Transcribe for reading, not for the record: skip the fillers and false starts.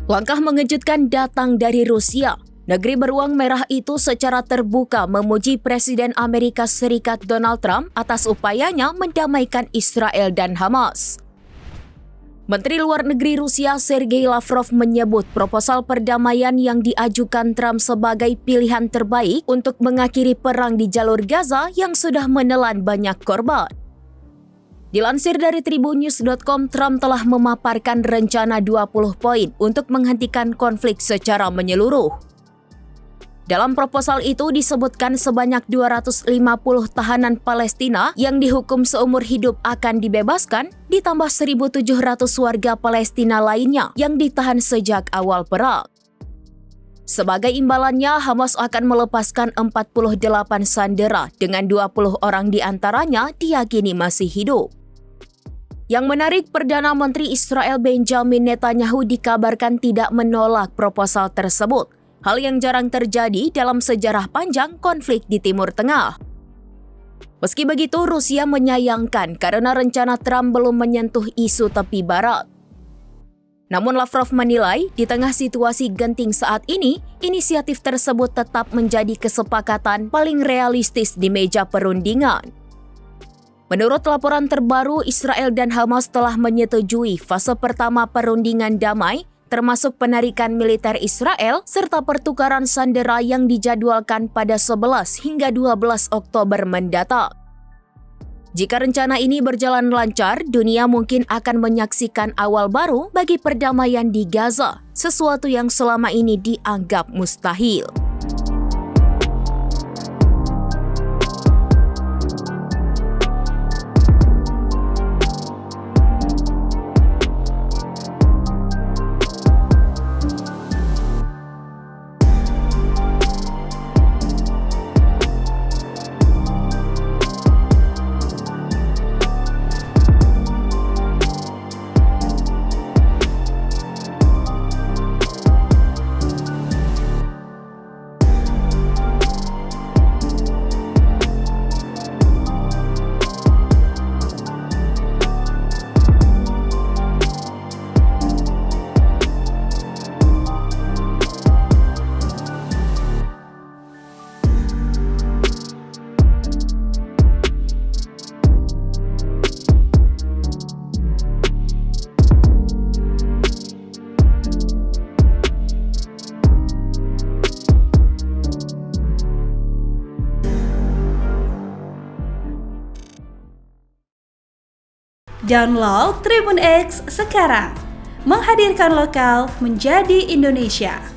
Langkah mengejutkan datang dari Rusia. Negeri beruang merah itu secara terbuka memuji Presiden Amerika Serikat Donald Trump atas upayanya mendamaikan Israel dan Hamas. Menteri Luar Negeri Rusia Sergei Lavrov menyebut proposal perdamaian yang diajukan Trump sebagai pilihan terbaik untuk mengakhiri perang di jalur Gaza yang sudah menelan banyak korban. Dilansir dari tribunnews.com, Trump telah memaparkan rencana 20 poin untuk menghentikan konflik secara menyeluruh. Dalam proposal itu disebutkan sebanyak 250 tahanan Palestina yang dihukum seumur hidup akan dibebaskan, ditambah 1.700 warga Palestina lainnya yang ditahan sejak awal perang. Sebagai imbalannya, Hamas akan melepaskan 48 sandera dengan 20 orang diantaranya diyakini masih hidup. Yang menarik, Perdana Menteri Israel Benjamin Netanyahu dikabarkan tidak menolak proposal tersebut. Hal yang jarang terjadi dalam sejarah panjang konflik di Timur Tengah. Meski begitu, Rusia menyayangkan karena rencana Trump belum menyentuh isu tepi barat. Namun Lavrov menilai, di tengah situasi genting saat ini, inisiatif tersebut tetap menjadi kesepakatan paling realistis di meja perundingan. Menurut laporan terbaru, Israel dan Hamas telah menyetujui fase pertama perundingan damai, termasuk penarikan militer Israel serta pertukaran sandera yang dijadwalkan pada 11 hingga 12 Oktober mendatang. Jika rencana ini berjalan lancar, dunia mungkin akan menyaksikan awal baru bagi perdamaian di Gaza, sesuatu yang selama ini dianggap mustahil. Download Tribun X sekarang, menghadirkan lokal menjadi Indonesia.